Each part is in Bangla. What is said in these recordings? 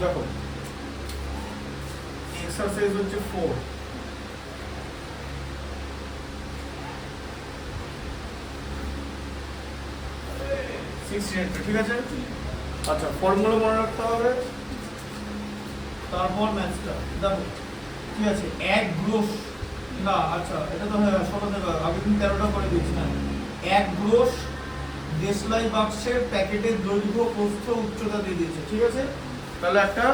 দেখো এক্সারসাইজ হচ্ছে 4, ঠিক আছে। আচ্ছা ফর্মুলা মনে রাখতে হবে, তারপর ম্যাথটা দেখো ঠিক আছে। এক গ্রোস না, আচ্ছা এটা তো হ্যাঁ 16 টাকা, আগে তুমি 13টা করে দিয়েছি না। এক গ্রোস দেশলাই বাক্সের প্যাকেটের দৈর্ঘ্য প্রস্থ উচ্চতা দিয়ে দিয়েছে, ঠিক আছে। তাহলে একটা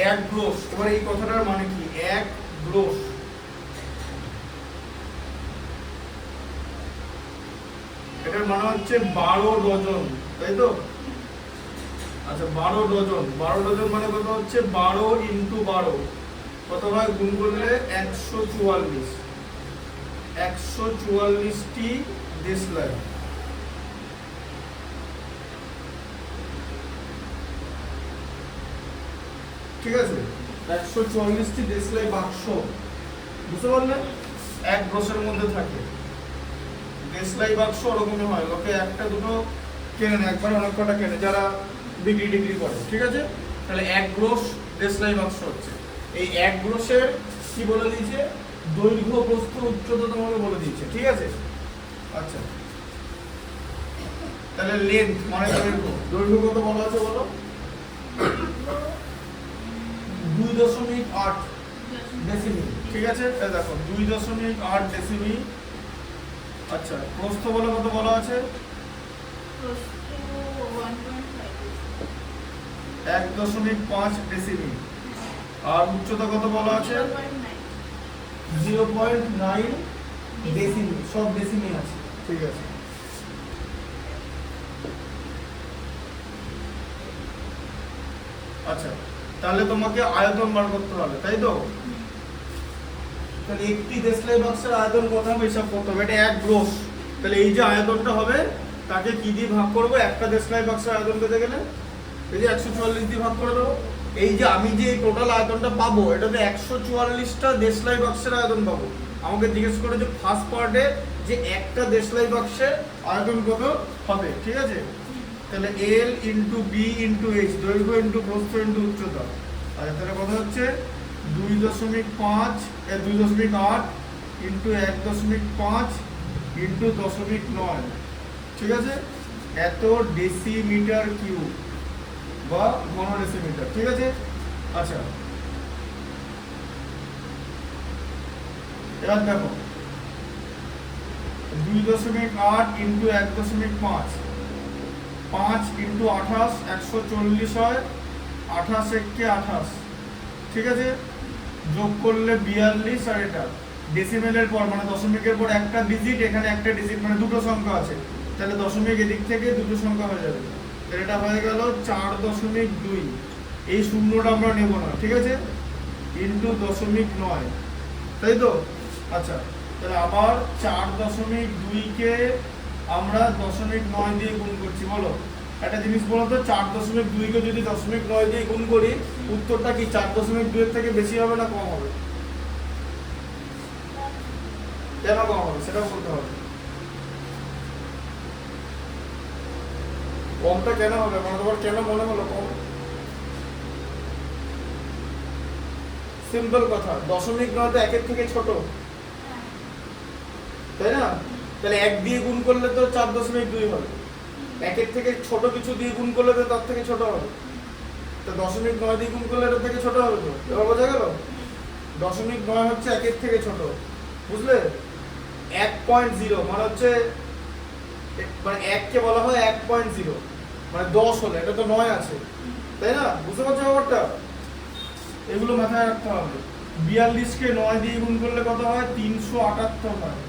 এক গ্রোস, এবার এই কথাটার মানে কি? এক গ্রোস এটার মানে হচ্ছে 12 ডজন, তাই তো? আচ্ছা 12 ডজন, 12 ডজন মানে কত হচ্ছে? 12 ইন্টু 12 কত হয়? গুণ করলে 144, 144টি দেশলাই। ঠিক আছে, 144টি দেশলাই বাক্স, বুঝতে পারলে? এক গ্রোসের মধ্যে থাকে। দেশলাই বাক্স ওরকমই হয়, লোকে একটা দুটো কেনে না, একবার অনেক কটা কেনে যারা ডিগ্রি ডিগ্রি করে, ঠিক আছে। তাহলে এক গ্রোস দেশলাই বাক্স হচ্ছে। এই এক গ্রোসের কি বলে দিয়েছে? দৈর্ঘ্য প্রস্থ উচ্চতা তোমাকে বলে দিয়েছে, ঠিক আছে। আচ্ছা তাহলে লেন্থ মানে দৈর্ঘ্য, দৈর্ঘ্য কত বলা আছে বলো? 2.8 ডেসিমিল, ঠিক আছে। দেখো 2.8 ডেসিমিল। আচ্ছা প্রস্থ বলে কত বলা আছে? 1.5 ডেসিমিল। আর উচ্চতা কত বলা আছে? 0.9 ডেসিমিল, সব ডেসিমিল আছে, ঠিক আছে। আচ্ছা তাহলে তোমাকে আয়তন বার করতে হবে, তাই তো? তাহলে একটি দেশলাই বাক্সের আয়তন কত হবে হিসাব করতে হবে, এটা এক গ্রোস। তাহলে এই যে আয়তনটা হবে তাকে কি দিয়ে ভাগ করবো? একটা দেশলাই বাক্সের আয়তন পেতে গেলে এই যে 144 দিয়ে ভাগ করে দেবো। এই যে আমি যে টোটাল আয়তনটা পাবো, এটাতে 144টা দেশলাই বাক্সের আয়তন পাবো। আমাকে জিজ্ঞেস করে যে ফার্স্ট পার্টে যে একটা দেশলাই বাক্সের আয়তন কত হবে, ঠিক আছে। তাহলে L into B into H, দৈর্ঘ্য ইন্টু প্রস্থ ইন্টু উচ্চতা। আচ্ছা তাহলে কত হচ্ছে? 2.5 2.8 ইন্টু 1.5 ইন্টু 0.9, ঠিক আছে। এত ডেসিমিটার কিউব বা ঘন ডেসিমিটার, ঠিক আছে। আচ্ছা এবার দেখো 2.8 ইন্টু 1.5, 5 ইন্টু 28, 140 হয়। 28 একে 28, ঠিক আছে। যোগ করলে 42, আর এটা ডেসিমেলের পর মানে দশমিকের পর একটা ডিজিট, এখানে একটা ডিজিট মানে দুটো সংখ্যা আছে, তাহলে দশমিক এদিক থেকে দুটো সংখ্যা হয়ে যাবে। এটা হয়ে গেল 4.2, এই শূন্যটা আমরা নেব না, ঠিক আছে। ইন্টু 0.9, তাই তো? আচ্ছা তাহলে আবার 4.2 আমরা 0.9 দিয়ে গুণ করছি। বলো একটা জিনিস বলো তো, 4.2 কে যদি 0.9 দিয়ে গুণ করি, উত্তরটা কি 4.2 এর থেকে বেশি হবে না কম হবে? কেন কম হবে সেটাও বলতে হবে। কমটা কেন হবে মানে তোমার কেন মনে হলো কম? সিম্পল কথা, 0.9 তো 1 এর থেকে ছোট, তাই না? তাহলে 1 দিয়ে গুণ করলে তো 4.2 হবে, 1 এর থেকে ছোট কিছু দিয়ে গুণ করলে তো তার থেকে ছোট হবে। তো 0.9 দিয়ে গুণ করলে এটার থেকে ছোট হবে তো, এবার বোঝা গেল? 0.9 হচ্ছে 1 এর থেকে ছোট, বুঝলে? 1.0 মানে হচ্ছে মানে 1 কে বলা হয় 1.0 মানে 10 হলে, এটা তো 9 আছে, তাই না? বুঝতে পারছো ব্যাপারটা? এগুলো মাথায় রাখতে হবে। 42 কে 9 দিয়ে গুণ করলে কত হয়? 378 হয়,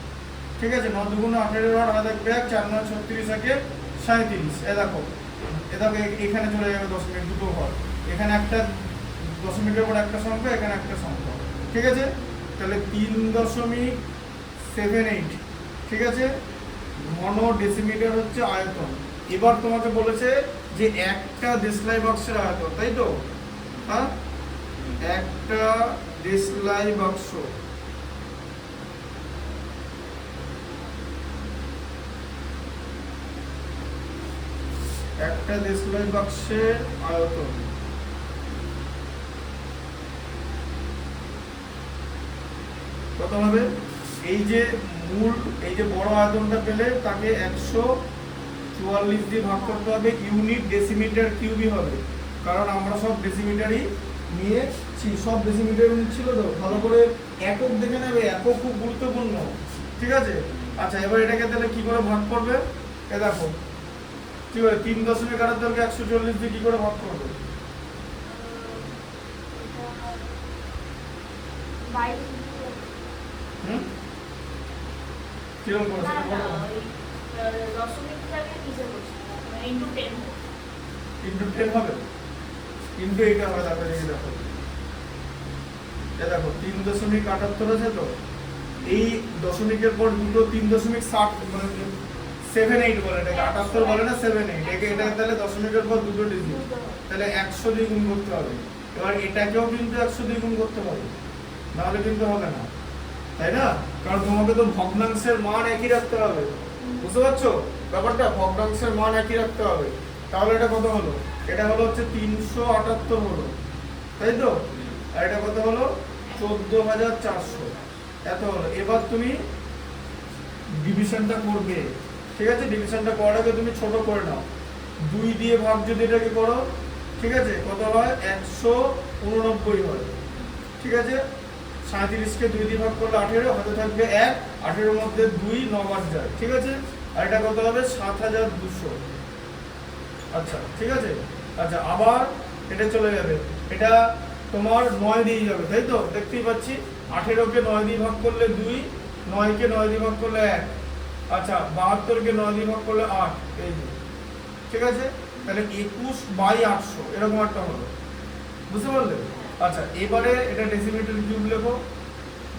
ঠিক আছে। 9 দুগুণ 18 আর আধা দেখবে 4 9 36 একে 37। এ দেখো এখানে চলে যাবে দশমিক, দুটো ঘর, এখানে একটা দশমিকের পর একটা সংখ্যা, এখানে একটা সংখ্যা, ঠিক আছে। তাহলে 3.78, ঠিক আছে। ঘন ডেসিমিটার হচ্ছে আয়তন। এবার তোমাকে বলেছে যে একটা দেশলাই বাক্সের আয়তন, তাই তো? হ্যাঁ একটা দেশলাই বাক্স, একটা দেশলাই বাক্সের আয়তন কত হবে? এই যে মূল এই যে বড় আয়তনটা পেলে তাকে 144 দিয়ে ভাগ করতে হবে, ইউনিট ডেসিমিটার কিউবই হবে, কারণ আমরা সব ডেসিমিটারই নিয়েছি, সব ডেসিমিটার ইউনিট ছিল তো। ভালো করে একক দেখে নেবে, একক খুব গুরুত্বপূর্ণ, ঠিক আছে? আচ্ছা, এবার এটাকে তাহলে কি করে ভাগ করবে? এ দেখো কি করে 3.8 কে 140 দিয়ে কি করে ভাগ করবে? কিরকম করে সেটা বলো। ইনটু 10 হবে, ইনটু এইটা হবে। তারপরে এই দেখো, দেখো 3.78 আছে তো, এই দশমিকের পর দুটো 3.7 মানে 78 বলে, এটাকে 78 বলে না, 78 এটা তাহলে দশমিকের পর দুটো ডিজিট, তাহলে 100 দিয়ে গুণ করতে হবে। এবার এটাকেও কিন্তু 100 দিয়ে গুণ করতে হবে, নাহলে কিন্তু হবে না, তাই না? কারণ তোমাকে তো ভগ্নাংশের মান একই রাখতে হবে, বুঝতে পারছো ব্যাপারটা? ভগ্নাংশের মান একই রাখতে হবে। তাহলে এটা কত হলো? এটা হলো হচ্ছে 378 হলো, তাই তো? আর এটা কত হলো? 14400 এত হলো। এবার তুমি ডিভিশনটা করবে, ঠিক আছে? ডিভিশনটা করার আগে তুমি ছোট করে নাও, 2 দিয়ে ভাগ যদি এটাকে করো, ঠিক আছে, কত হয়? 189 হয়, ঠিক আছে? 37 কে 2 দিয়ে ভাগ করলে 18, হাতে থাকবে 1, 18 এর মধ্যে 2 9 বার যায়, ঠিক আছে? আর এটা কত হবে? 7200। আচ্ছা, ঠিক আছে। আচ্ছা, আবার এটা চলে যাবে, এটা তোমার 9 দিয়ে যাবে, তাই তো? দেখতেই পাচ্ছি 18 কে 9 দিয়ে ভাগ করলে 2, 9 কে 9 দিয়ে ভাগ করলে 1, আচ্ছা 72 কে 9 দিয়ে ভাগ করলে 8, এই যে, ঠিক আছে? তাহলে 21/800 এরকম একটা হলো, বুঝতে পারলে? আচ্ছা, এবারে এটা ডেসিমিটার কিউব লেখো,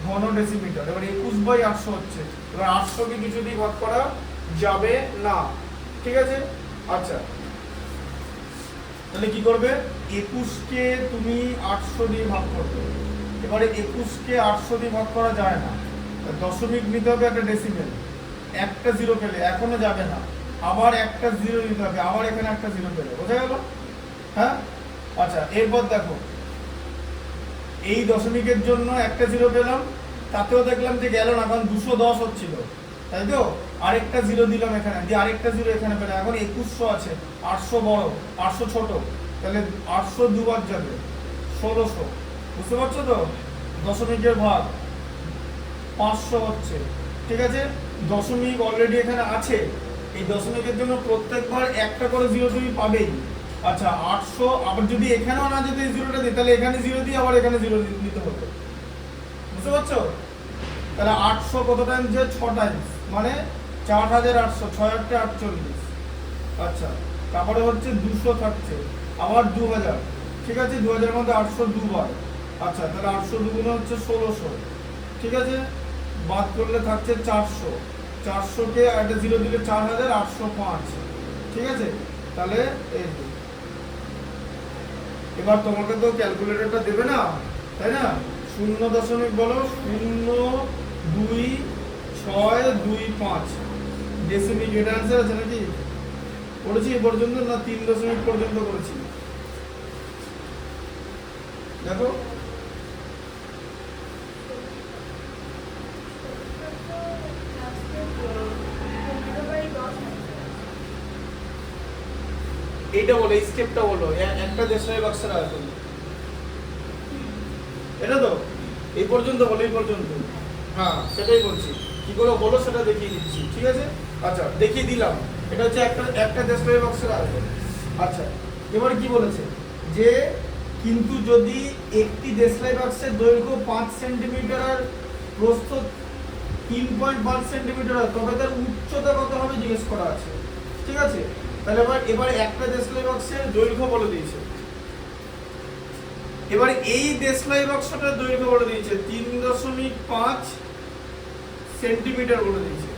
ঘন ডেসিমিটার। এবার 21/800 হচ্ছে, এবার 800 কে কিছু দিয়ে ভাগ করা যাবে না, ঠিক আছে? আচ্ছা, তাহলে কি করবে? 21 কে তুমি 800 দিয়ে ভাগ করবে। এবারে 21 কে 800 দিয়ে ভাগ করা যায় না, দশমিক নিতে হবে, একটা ডেসিমেল, একটা জিরো পেলে এখনো যাবে না, আবার একটা জিরো নিতে হবে, আবার এখানে একটা জিরো পেলে, বোঝা গেল? হ্যাঁ, আচ্ছা, এরপর দেখো এই দশমিকের জন্য একটা জিরো পেলাম, তাতেও দেখলাম যে গেল না, কারণ 210 হচ্ছিল, তাই তো? আরেকটা জিরো দিলাম এখানে, দিয়ে আরেকটা জিরো এখানে পেলাম, এখন 2100 আছে, 800 বড় 800 ছোট, তাহলে 800 দুবার যাবে, 1600, বুঝতে পারছো তো? দশমিকের ভাগ 500 হচ্ছে, ঠিক আছে? দশমিক অলরেডি এখানে আছে, এই দশমিকের জন্য প্রত্যেকবার একটা করে জিরো তুমি পাবেই। আচ্ছা, 800, আবার যদি এখানেও না যেতে এই জিরোটা দিই, তাহলে এখানে জিরো দিয়ে আবার এখানে জিরো দিতে হতো, বুঝতে পারছো? তাহলে 800 কত টাইম যে 6 টাইম, মানে 4800, 6 8 48। আচ্ছা, তারপরে হচ্ছে 200 থাকছে, আবার 2000, ঠিক আছে? 2000 এর মধ্যে 800 দুবার, আচ্ছা, তাহলে 800 দুগুণে হচ্ছে 1600, ঠিক আছে? বাদ করলে থাকছে 400, 400 কে একটা জিরো দিলে 4805, ঠিক আছে? তাহলে এই এবার তোমাকে তো ক্যালকুলেটরটা দেবে না, তাই না? 0 বলো, 02625 ডেসিমিল, এটা অ্যান্সার আছে নাকি? করেছি এ পর্যন্ত না 3 পর্যন্ত করেছি? দেখো এইটা বলো, এই স্টেপটা বলো, একটা দেশের বাক্সের আয়তন, এটা তো এই পর্যন্ত বলো, এই পর্যন্ত। হ্যাঁ, সেটাই বলছি, কি করে বলো সেটা দেখিয়ে দিচ্ছি, ঠিক আছে? আচ্ছা, দেখিয়ে দিলাম, এটা হচ্ছে একটা দেশের বাক্সের আয়তন। আচ্ছা, এবার কি বলেছে যে কিন্তু যদি একটি দেশলাই বাক্সের দৈর্ঘ্য 5 সেন্টিমিটার আর প্রস্থ 3.5 সেন্টিমিটার হয়, তবে তার উচ্চতা কত হবে জিজ্ঞেস করা আছে, ঠিক আছে? তাহলে এবার একটা দেশলাই বাক্সের দৈর্ঘ্য বলে দিয়েছে, এবার এই দেশলাই বাক্সটার দৈর্ঘ্য বলে দিয়েছে 3.5 সেন্টিমিটার বলে দিয়েছে,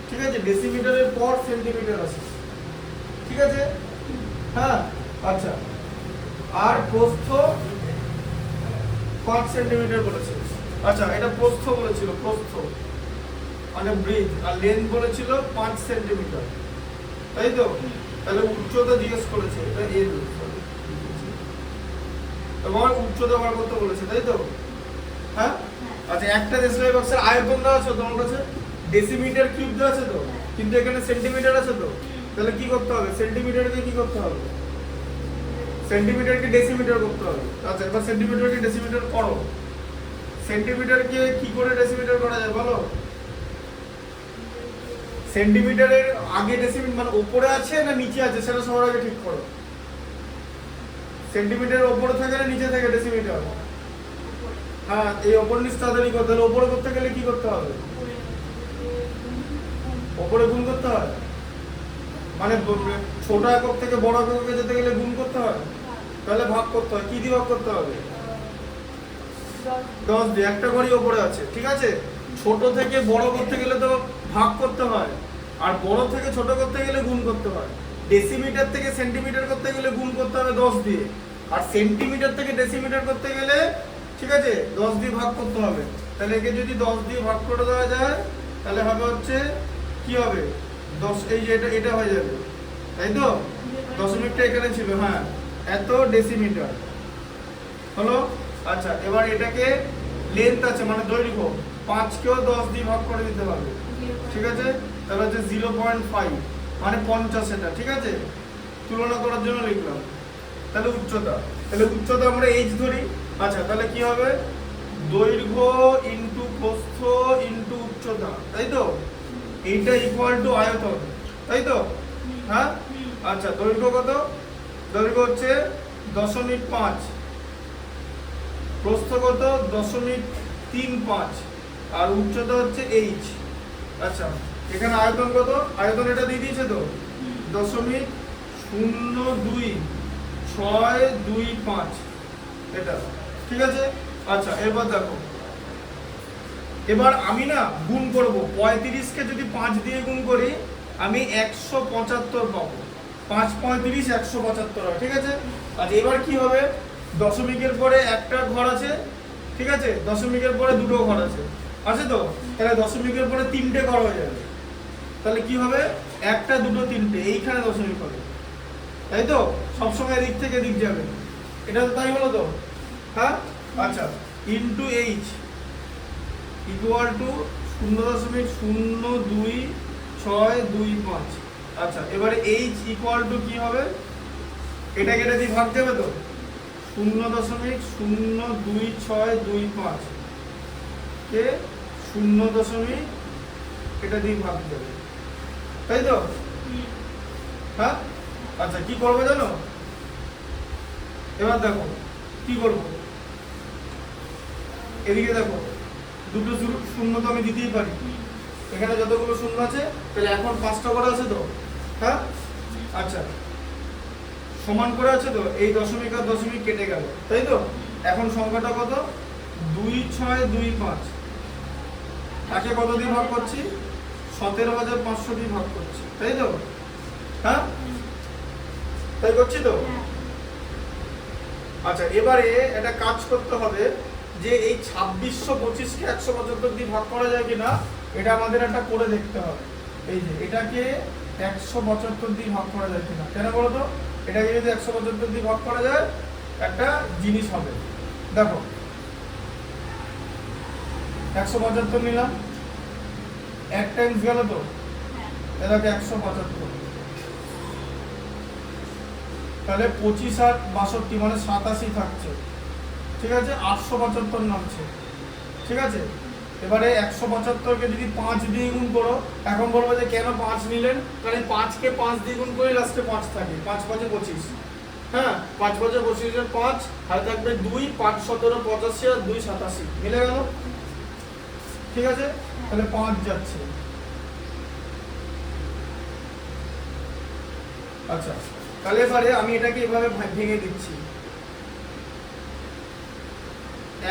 ঠিক আছে? ডেসিমিটারের পর সেন্টিমিটার আছে, ঠিক আছে? হ্যাঁ, আচ্ছা, আর প্রস্থ 5 সেন্টিমিটার বলেছে। আচ্ছা, এটা প্রস্থ বলেছিল, প্রস্থ মানে ব্রিজ, আর লেন্থ বলেছিল 5 সেন্টিমিটার, তাই তো? তাহলে উচ্চতা জিজ্ঞেস করেছে, এটা এল, এবার উচ্চতা বার করতে বলেছে, তাই তো? হ্যাঁ, আচ্ছা, একটা দেশলাই বক্সের আয়তন দেওয়া আছে তোমার কাছে, ডেসিমিটার কিউব দেওয়া আছে তো, কিন্তু এখানে সেন্টিমিটার আছে তো, তাহলে কি করতে হবে? সেন্টিমিটারকে কি করতে হবে? সেন্টিমিটারকে ডেসিমিটার করতে হবে। আচ্ছা, এবার সেন্টিমিটারকে ডেসিমিটার করো। সেন্টিমিটারকে কি করে ডেসিমিটার করা যায় বলো? সেন্টিমিটারের আগে ডেসিমিটার মানে উপরে আছে না নিচে আছে সেটা সবার আগে ঠিক করো। সেন্টিমিটারের উপরে থাকে না নিচে থাকে ডেসিমিটার? হ্যাঁ, এই ওপর নিচ তাড়াতাড়ি করতে হলে উপরে করতে গেলে কি করতে হবে? উপরে গুণ করতে হয়, মানে ছোট একক থেকে বড় এককে যেতে গেলে গুণ করতে হয়, তাহলে ভাগ করতে হয়। কি দিয়ে ভাগ করতে হবে? 10 দিয়ে। একটা ঘরই উপরে আছে, ঠিক আছে। ছোট থেকে বড় করতে গেলে তো ভাগ করতে হয়, আর বড় থেকে ছোট করতে গেলে গুণ করতে হয়। ডেসিমিটার থেকে সেন্টিমিটার করতে গেলে গুণ করতে হবে 10 দিয়ে, আর সেন্টিমিটার থেকে ডেসিমিটার করতে গেলে ঠিক আছে 10 দিয়ে ভাগ করতে হবে। তাহলে একে যদি 10 দিয়ে ভাগ করে দেওয়া যায় তাহলে হবে হচ্ছে কি হবে? 10, এই যে এটা হয়ে যাবে, তাই তো? দশমিকটা এখানে ছিল, হ্যাঁ, এত ডেসিমিটার হলো। আচ্ছা, এবার এটাকে লেন্থ আছে মানে দৈর্ঘ্য, 5 কেও 10 দিয়ে ভাগ করে দিতে হবে, ঠিক আছে। তাহলে হচ্ছে 0.5 মানে 50 এটা, ঠিক আছে। তুলনা করার জন্য লিখলাম। তাহলে উচ্চতা, তাহলে উচ্চতা আমরা h ধরি। আচ্ছা, তাহলে কি হবে? দৈর্ঘ্য ইনটু প্রস্থ ইনটু উচ্চতা, তাই তো? এইটা ইকুয়াল টু আয়তন, তাই তো? হ্যাঁ। আচ্ছা, দৈর্ঘ্য কত? দৈর্ঘ্য হচ্ছে 0.5, প্রস্থ কত? 0.35, আর উচ্চতা হচ্ছে h। আচ্ছা, এখানে আয়তন কত? আয়তন এটা দিয়ে দিয়েছে তো, 0.02625 এটা, ঠিক আছে। আচ্ছা, এবার দেখো, এবার আমি না গুণ করব। 35 কে যদি 5 দিয়ে গুণ করি আমি 175 পাবো। 5 35 175 হয়, ঠিক আছে। আচ্ছা, এবার কি হবে? দশমিকের পরে একটা ঘর আছে, ঠিক আছে, দশমিকের পরে দুটো ঘর আছে, আছে তো? তাহলে দশমিকের পরে 3টে ঘর হয়ে যাবে। তাহলে কি হবে? একটা দুটো তিনটে, এইখানে দশমিক হবে, তাই তো? সবসময় এদিক থেকে এদিক যাবে, এটা তো তাই হলো তো? হ্যাঁ। আচ্ছা, ইনটু এইচ ইকুয়াল টু 0.02625। আচ্ছা, এবারে এইচ ইকুয়াল টু কি হবে? এটাকে এটা দিয়ে ভাগ দেবে তো, 0.02625 কে 0. এটা দিয়ে ভাগ দেবে, তাই তো? হ্যাঁ। আচ্ছা, কি করবে জানো? এবার দেখো কি করব। এদিকে দেখো, দুটো শূন্য তো আমি দিতেই পারি, এখানে যতগুলো শূন্য আছে, তাহলে এখন 5টা করে আছে তো, হ্যাঁ। আচ্ছা, সমান করে আছে তো, এই দশমিক আর দশমিক কেটে গেল, তাই তো? এখন সংখ্যাটা কত? 2625। তাকে কত দিয়ে ভাগ করছি? 17,500 দিয়ে ভাগ করছি, তাই তো? হ্যাঁ, তাই করছি তো? আচ্ছা, এবারে একটা কাজ করতে হবে যে এই 2625কে 175 দিয়ে ভাগ করা যায় কিনা এটা আমাদের একটা করে দেখতে হবে। এই যে এটাকে 175 দিয়ে ভাগ করা যায় কিনা, কেন বলো তো? এটাকে যদি 175 দিয়ে ভাগ করা যায় একটা জিনিস হবে। দেখো, 175 নিলাম, এক টাইমস গেল তো, এটাকে 175, তাহলে 25 আর 62 মানে 87 থাকছে, ঠিক আছে। 875 নামছে, ঠিক আছে। এবারে 175কে যদি 5 দিয়ে গুণ করো, এখন বলবো যে কেন 5 নিলেন? কারণ 5কে 5 দিয়ে গুণ করে লাস্টে 5 থাকে, 5 5 25। হ্যাঁ, 5 5 25 এর 5 আর থাকবে 2, 5 17 85 আর 2 87 মিলে গেল, ঠিক আছে। তাহলে 5 যাচ্ছে। আচ্ছা, তাহলে এবারে আমি এটাকে এভাবে ভেঙে দিচ্ছি,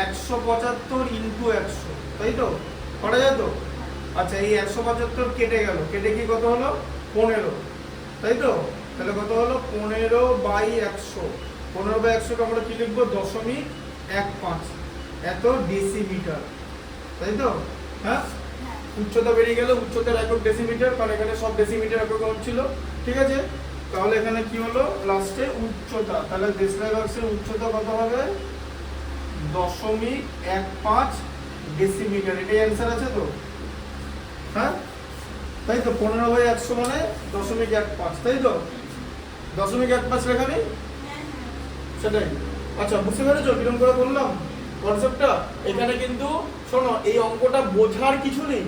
175 ইনটু 100, তাই তো? করা যায় তো? আচ্ছা, এই 175 কেটে গেল, কেটে কি কত হলো? 15, তাই তো? তাহলে কত হলো? 15/100। 15/100 কে আমরা কি লিখবো? 0.15, এত ডেসিমিটার, তাই তো? হ্যাঁ। উচ্চতা বেরিয়ে গেল, উচ্চতার একক ডেসিমিটার, কারণ এখানে সব ডেসিমিটার একক ছিল, ঠিক আছে। তাহলে এখানে কি হলো? লাস্টে উচ্চতা, তাহলে দেশলাই বাক্সের উচ্চতা কত হবে? 0.15 ডেসিমিটার, এটাই অ্যান্সার আছে তো? হ্যাঁ তাই তো, 15/100 মানে 0.15, তাই তো? 0.15 লেখা নেই সেটাই। আচ্ছা বুঝতে পেরেছো কিরকম করে বললাম কনসেপ্টটা? এখানে কিন্তু শোনো, এই অঙ্কটা বোঝার কিছু নেই,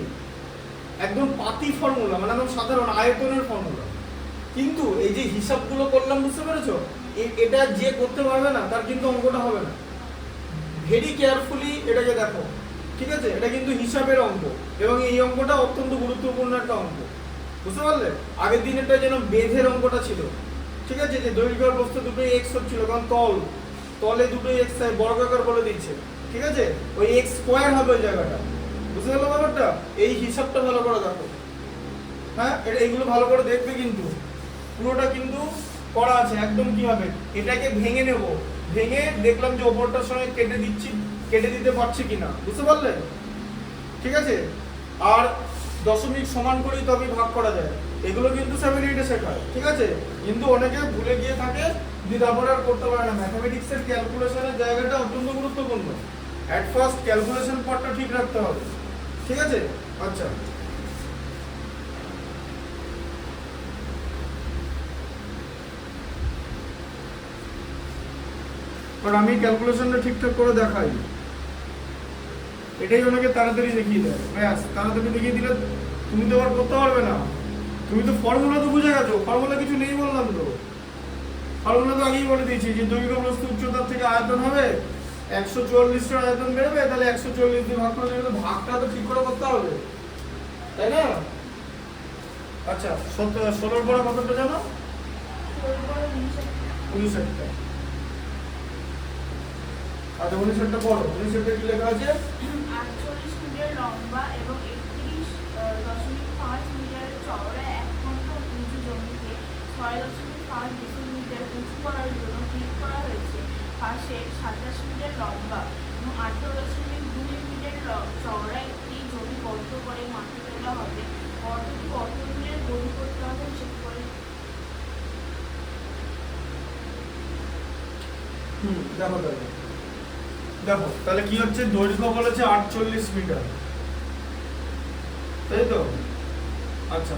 একদম পাতি ফর্মুলা, মানে একদম সাধারণ আয়তনের ফর্মুলা। কিন্তু এই যে হিসাবগুলো করলাম, বুঝতে পেরেছো, এটা যে করতে পারবে না তার কিন্তু অঙ্কটা হবে না। ভেরি কেয়ারফুলি এটাকে দেখো, ঠিক আছে? এটা কিন্তু হিসাবের অঙ্ক, এবং এই অঙ্কটা অত্যন্ত গুরুত্বপূর্ণ একটা অঙ্ক, বুঝতে পারলে? আগের দিনেরটা যেন বেধের অঙ্কটা ছিল, ঠিক আছে, যে দৈর্ঘ্য আর প্রস্থ দুটোই এক্স হচ্ছিল, কারণ তলে দুটোই এক্স বর্গাকার বলে দিচ্ছে, ঠিক আছে? ওই এক্স স্কোয়ার হবে ওই জায়গাটা, বুঝতে পারলো ব্যাপারটা? এই হিসাবটা ভালো করে দেখো, হ্যাঁ এইগুলো ভালো করে দেখবে, কিন্তু পুরোটা কিন্তু করা আছে একদম। কি হবে, এটাকে ভেঙে নেব, ভেঙে দেখলাম যে ওপরটার সঙ্গে কেটে দিতে পারছি কিনা, বুঝতে পারলে? ঠিক আছে, আর দশমিক সমান করেই তবে ভাগ করা যায়, এগুলো কিন্তু 7-8 এ শেখায়, ঠিক আছে? কিন্তু অনেকে ভুলে গিয়ে থাকে, দিয়ে তারপরে আর করতে পারে না। ম্যাথমেটিক্সের ক্যালকুলেশনের জায়গাটা অত্যন্ত গুরুত্বপূর্ণ। অ্যাট ফার্স্ট ক্যালকুলেশন পার্টটা ঠিক রাখতে হবে, ঠিক আছে? আচ্ছা আমি ক্যালকুলেশনটা ঠিকঠাক করে দেখাই, এটাই অনেকে তাড়াতাড়ি দেখিয়ে দেয়। ব্যাস, তাড়াতাড়ি দেখিয়ে দিলে তুমি তো আবার করতে পারবে না। তুমি তো ফর্মুলা তো বুঝে গেছো, ফর্মুলা কিছু নেই বললাম তো। ফর্মুলা তো আগেই বলে দিয়েছি যে দৈর্ঘ্য প্রস্থ উচ্চতার থেকে আয়তন হবে 144 আয়তন বেরোবে, তাহলে 140 দিয়ে ভাগ করে দেবে। ভাগটা তো ঠিক করে করতে হবে, তাই না? আচ্ছা 16 পরে কতটা জানো? 59টা। আচ্ছা 59টা পড়ো। 59টা কি লেখা আছে? 48 মিটার লম্বা এবং 31.5 মিটার চওড়া এক ঘন্টা উঁচু জমিতে 6.5 ডিসিমিটার উঁচু করার জন্য ঠিক করা হয়েছে। পাশে 27 মিটার লম্বা এবং 18.2 মিটার চওড়া একটি জমি বদ্ধ করে মাটি তোলা হবে। গর্তটি কত মিটার গভীর করতে হবে চেক করে। দেখো তাহলে কি হচ্ছে, দৈর্ঘ্য বলেছে 48 মিটার, তাই তো? আচ্ছা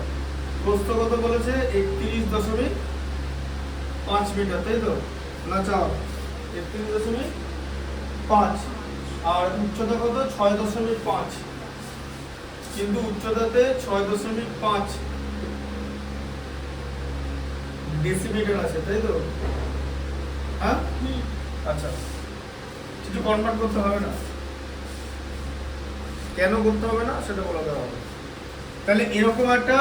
প্রস্থ কত বলেছে? 31.5 মিটার, তাই তো? না চাও 31.5, আর উচ্চতা কত? 6.5, কিন্তু উচ্চতাতে 6.5 ডেসিমিটার আছে, তাই তো? হ্যাঁ আচ্ছা, কিছু কনভার্ট করতে হবে না, কেন করতে হবে না সেটা বলা দেওয়া হবে। তাহলে এরকম একটা,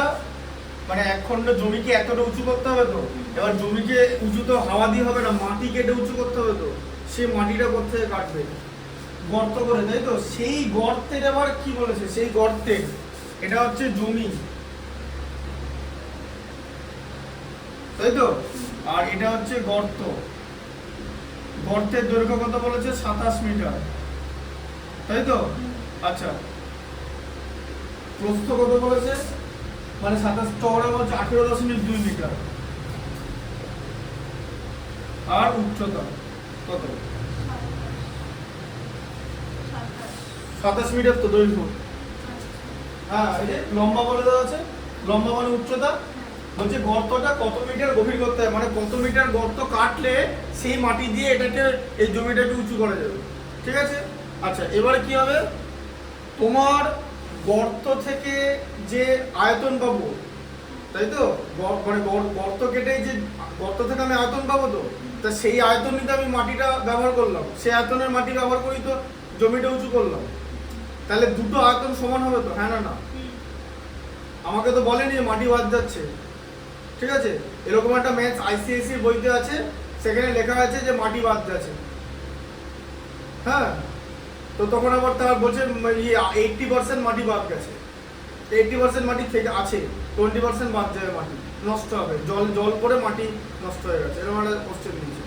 মানে এক খণ্ড জমিকে এতটা উঁচু করতে হবে তো। এবার জমিকে উঁচু তো হাওয়া দিয়ে হবে না, মাটি কেটে উঁচু করতে হবে তো। সে মাটিটা কোথা থেকে কাটবে? গর্ত করে, তাই তো? সেই গর্তের আবার কি বলেছে, সেই গর্তের এটা হচ্ছে জমি, তাই তো? আর এটা হচ্ছে গর্ত। গর্তের দৈর্ঘ্য কত বলেছে? 27 মিটার, তাই তো? আচ্ছা প্রস্থ কত বলেছে? মানে 27, চওড়া বলছে 18.2 মিটার, আর উচ্চতা কত? 27 মিটার তো দৈর্ঘ্য। হ্যাঁ এই যে লম্বা বলে দেওয়া আছে, লম্বা মানে উচ্চতা। বলছে গর্তটা কত মিটার গভীর করতে হবে, মানে কত মিটার গর্ত কাটলে সেই মাটি দিয়ে এটাকে, এই জমিটাকে উঁচু করা যাবে, ঠিক আছে? আচ্ছা এবারে কি হবে, তোমার গর্ত থেকে যে আয়তন পাবো, তাই তো? মানে গর্ত কেটে যে গর্ত থেকে আমি আয়তন পাবো তো, তা সেই আয়তন নিতে আমি মাটিটা ব্যবহার করলাম, সেই আয়তনের মাটি ব্যবহার করি তো জমিটা উঁচু করলাম। তাহলে দুটো আয়তন সমান হবে তো, হ্যাঁ না না? আমাকে তো বলেনি মাটি বাদ যাচ্ছে, ঠিক আছে? এরকম একটা ম্যাথস আইসিআইসি বইতে আছে, সেখানে লেখা আছে যে মাটি বাদ যাচ্ছে, হ্যাঁ। তো তখন আবার তার বলছে 80% মাটি বাদ গেছে, 80% মাটি থেকে আছে, 20% বাদ যাবে, মাটি নষ্ট হবে, জল পড়ে মাটি নষ্ট হয়ে গেছে, এরকম একটা কোশ্চেন দিয়েছে।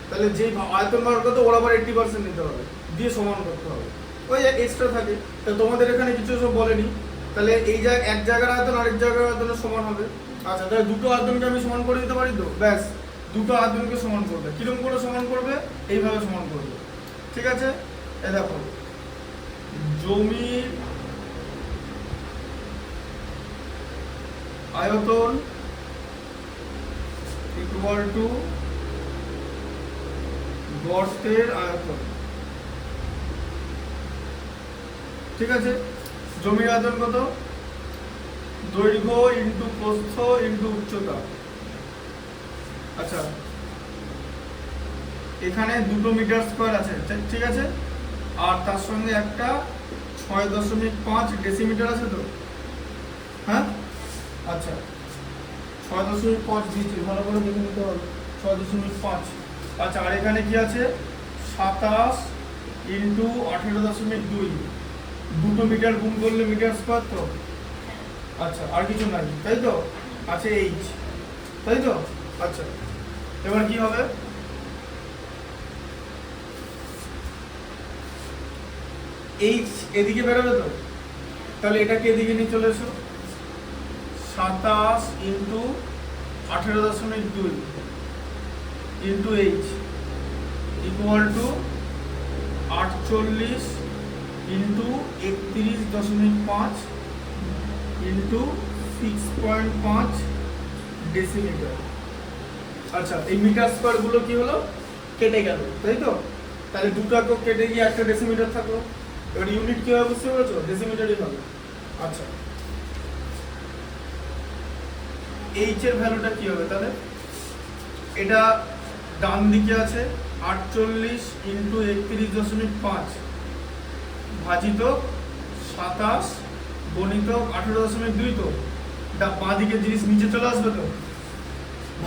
তাহলে যেই আয়তন বার করতে ওরা আবার 80% নিতে হবে, দিয়ে সমান করতে হবে, ওই এক্সট্রা থাকে। তো তোমাদের এখানে কিছু সব বলেনি, তাহলে এই এক জায়গার আয়তন আরেক জায়গার আয়তনের সমান হবে। আচ্ছা তাহলে দুটো আয়তনকে আমি সমান করে দিতে পারি তো, ব্যাস দুটো আয়তনকে সমান করবে। কিরকম করে সমান করবে? এইভাবে সমান করবে, ঠিক আছে? এই দেখো জমির আয়তন ইকুয়াল টু গর্তের আয়তন। ঠিক আছে, জমির আয়তন কত? দৈর্ঘ্য ইন্টু প্রস্থ ইন্টু উচ্চতা। আচ্ছা, এখানে 2 মিটার স্কয়ার আছে, ঠিক আছে, আর তার সঙ্গে একটা 6.5 ডেসিমিটার আছে তো, হ্যাঁ? আচ্ছা, 6.5 দিয়েছি, ভালো করে দেখে নিতে হবে। 6.5। আচ্ছা, আর এখানে কি আছে? 27 ইন্টু 18.2। 2 মিটার গুণ করলে মিটার স্কয়ার তো। আচ্ছা, আর কিছু নাই, তাই তো? আছে এইচ, তাই তো? আচ্ছা, এবার কি হবে? এইচ এদিকে বেরোবে তো, তাহলে এটাকে এদিকে নিয়ে চলে এসো। 27 into 18.2 into H equal to 48 into 31.5 into 6.5 decimetre. আচ্ছা, এই মিটার স্কয়ার গুলো কি হলো? কেটে গেল, তাই তো? তাহলে দুটো একক কেটে গিয়ে একটা ডেসিমিটার থাকলো। এবার ইউনিট কি হবে বুঝতে পেরেছো? ডেসিমিটারই হবে। আচ্ছা, এইচ এর ভ্যালুটা কি হবে তাহলে? এটা ডান দিকে আছে 48 ইন্টু 31.5 ভাজিত 27 গণিত 18.2 তো। বাঁ দিকের জিনিস নিচে চলে আসবে তো,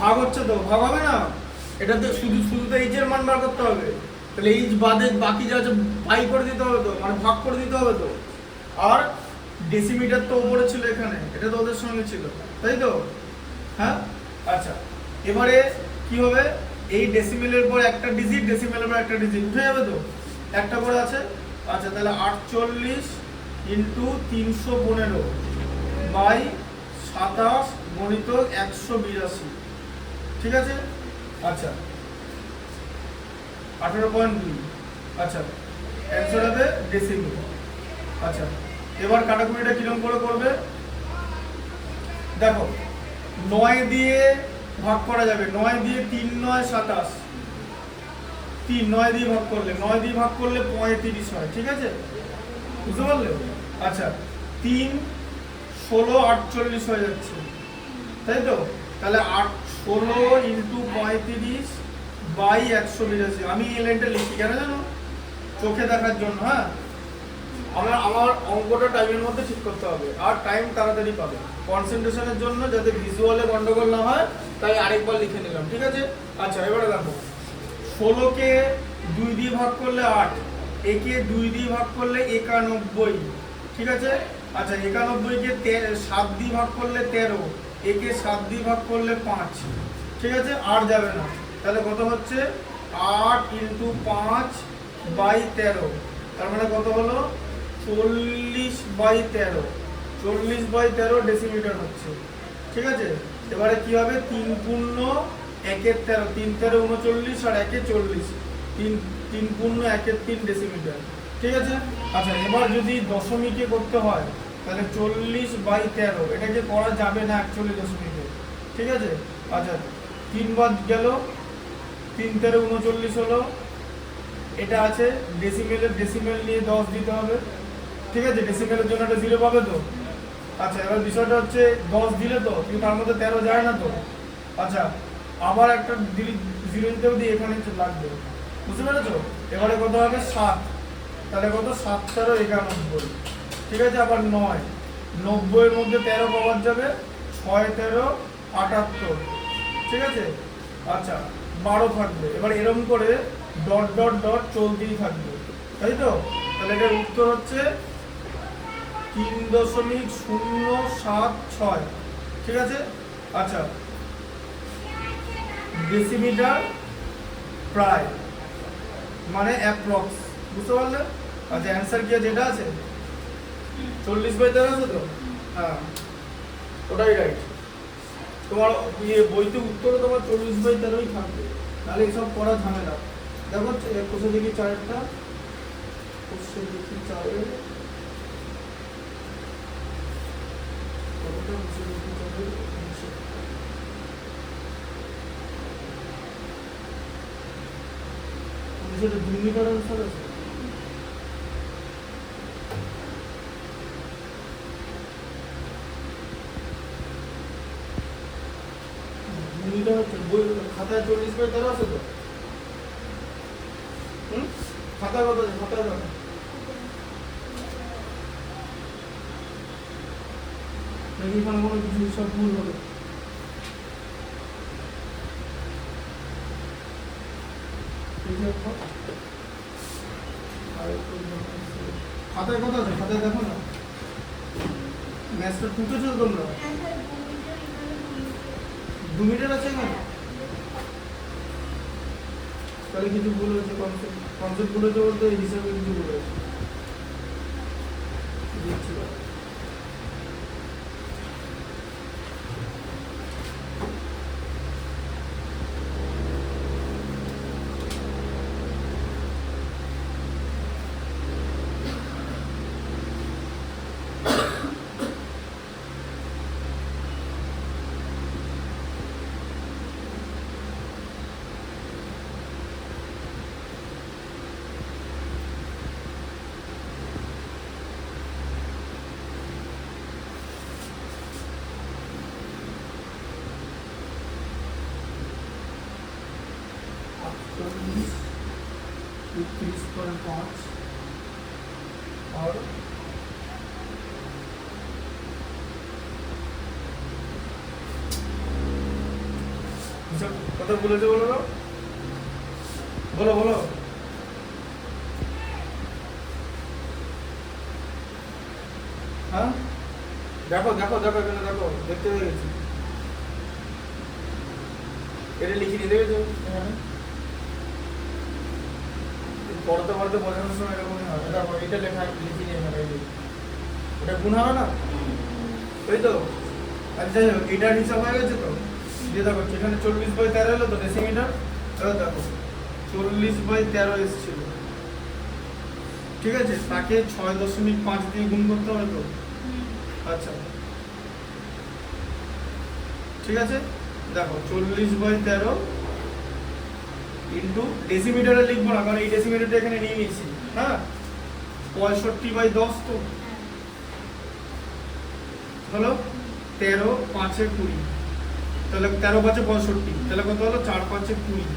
ভাগ হচ্ছে তো, ভাগ হবে না? এটাতে শুধু তো এইচ এর মান বার করতে হবে, তাহলে এইচ বাদে বাকি যা আছে বাই করে দিতে হবে তো, মানে ভাগ করে দিতে হবে তো। আর ডেসিমিটার তো উপরে ছিল এখানে, এটা তো ওদের সঙ্গে ছিল, তাই তো? হ্যাঁ, আচ্ছা, এবারে কি হবে? এই ডেসিমেলের পর একটা ডিজিট, ডেসিমেলের পর একটা ডিজিট উঠে যাবে তো, একটা করে আছে। আচ্ছা, তাহলে 48 ইন্টু 315 বাই 27 গণিত 182, ঠিক আছে? আচ্ছা, 18.2। আচ্ছা, অ্যান্সার হবে ডেসিমেল। আচ্ছা, এবার কাটাকুটিটা কিরকম করে করবে দেখো। 9 দিয়ে ভাগ করা যাবে, 9 দিয়ে 3 9 27, 3 9 দিয়ে ভাগ করলে 35 হয়, ঠিক আছে? বুঝতে পারলে? আচ্ছা, 3 16 48 হয়ে যাচ্ছে, তাই তো? তাহলে 16 ইন্টু 35 বাই 182। আমি এই লাইনটা লিখি কেন জানো? চোখে দেখার জন্য, হ্যাঁ? আমার অঙ্কটা টাইমের মধ্যে ঠিক করতে হবে, আর টাইম তাড়াতাড়ি পাবে, কনসেন্ট্রেশনের জন্য, যাতে ভিজুয়ালে গন্ডগোল না হয়, তাই আরেকবার লিখে নিলাম, ঠিক আছে? আচ্ছা, এবারে দেখো, 16 কে 2 দিয়ে ভাগ করলে 8, একে 2 দিয়ে ভাগ করলে 91, ঠিক আছে? আচ্ছা, 91 কে 7 দিয়ে ভাগ করলে 13, একে 7 দিয়ে ভাগ করলে 5, ঠিক আছে? আর যাবে না, তাহলে কত হচ্ছে? 8 ইন্টু 5 বাই 13, তার মানে কত হলো? 40/13, 40/13 ডেসিমিটার হচ্ছে, ঠিক আছে? এবারে কি হবে? 3 পূর্ণ 1 13, 3 13 39 আর 1 40, 3 পূর্ণ 1 3 ডেসিমিটার, ঠিক আছে? আচ্ছা, এবার যদি দশমিকে করতে হয় তাহলে 40/13, এটাকে করা যাবে না অ্যাকচুয়ালি দশমিকে, ঠিক আছে? আচ্ছা, 3 বাদ গেল, 3 13 39 হলো, এটা আছে ডেসিমেলের, ডেসিমেল নিয়ে 10 দিতে হবে, ঠিক আছে? ডেসিমেলের জন্য একটা 0 পাবে তো। আচ্ছা, এবার বিষয়টা হচ্ছে 10 দিলে তো, কিন্তু তার মধ্যে 13 যায় না তো। আচ্ছা, আবার একটা 0 দিতে হবে, এখানে লাগবে, বুঝতে পেরেছো? এবারে কত হবে? 7, তাহলে কত? 7 13 91, ঠিক আছে? আবার 9, 90 এর মধ্যে 13 পাওয়া যাবে, 6 13 78, ঠিক আছে? আচ্ছা, 12 থাকবে। এবার এরকম করে ডট ডট ডট চলতেই থাকবে, তাই তো? তাহলে এটার উত্তর হচ্ছে 3.076, ঠিক আছে? আচ্ছা, ডেসিমিটার প্রায় মানে অ্যাপ্রক্স, বুঝতে পারলে? আচ্ছা, অ্যান্সার কি যেটা আছে 40/13 আছে তো, হ্যাঁ, ওটাই রাইট। তোমার বইতে উত্তরে তোমার 40/13 থাকবে, তাহলে এসব করা ঝামেলা। দেখো কোথা থেকে চারটা কোশ্চেন দেখি চাবে কতটা কোশ্চেন দেখি চাবে সেটা 2 মিটার আনসার আছে। খাতায় 40/13 আছে তো? খাতা কত আছে? খাতায় কত? নাকি এখানে কোনো কিছু সব ভুল হবে? খাতায় কত আছে? খাতায় দেখো না, ম্যাথটা টুকেছো তোমরা? 2 মিটার আছে এখানে? তাহলে কিছু ভুল হয়েছে, কনসেপ্ট ভুল হয়েছে বলতে হিসাবে কিছু ভুল হয়েছে। और কথা বলেছে, বলো না, বলো বলো। হ্যাঁ দেখো দেখো দেখো, এখানে দেখো, দেখতে পেয়ে গেছি। এটা লিখে নিয়ে দেবে তো পড়তে পড়তে বোঝানোর সময় এরকমই হয়। দেখো এটা লেখা লিখে নিয়ে ওটা গুণ হবে না, ওই তো। আর যাই হোক, এটার হিসাব হয়ে গেছে তো। দিয়ে দেখো সেখানে 40/13 হলো তো ডেসিমিটার। দেখো 40/13 এসেছিল, ঠিক আছে? তাকে 6.5 দিয়ে গুণ করতে হবে তো। আচ্ছা ঠিক আছে, দেখো 40/13 ইন্টু ডেসিমিটারে লিখবো না, কারণ এই ডেসিমিটারটা এখানে নিয়ে নিয়েছি। হ্যাঁ 65/10 তো হলো 13 5 20, তাহলে 13 5 65, তাহলে কত হলো 4 5 20,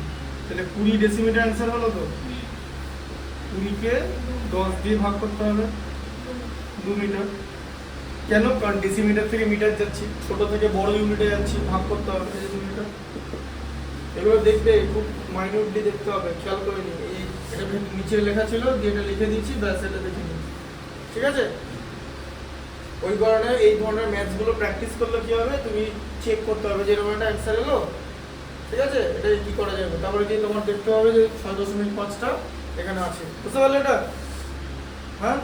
তাহলে 20 ডেসিমিটার অ্যান্সার হলো তো। 20 কে 10 দিয়ে ভাগ করতে হবে, 2 মিটার। কেন? কারণ ডেসিমিটার থেকে মিটার যাচ্ছি, ছোট থেকে বড় ইউনিটে যাচ্ছি, ভাগ করতে হবে 2 মিটার। এগুলো দেখবে খুব মাইনিউটলি দেখতে হবে, খেয়াল করে নিই। এই এটা নিচে লেখা ছিল, দিয়ে এটা লিখে দিচ্ছি, ব্যাস এটা দেখে নিই, ঠিক আছে? ওই কারণে এই ধরনের ম্যাথসগুলো প্র্যাকটিস করলে কি হবে, তুমি চেক করতে হবে যে এরকম একটা অ্যান্সার এলো, ঠিক আছে? এটা কি করা যাবে, তারপরে কি তোমার দেখতে হবে যে 6.5টা এখানে আছে। বুঝতে পারলে এটা? হ্যাঁ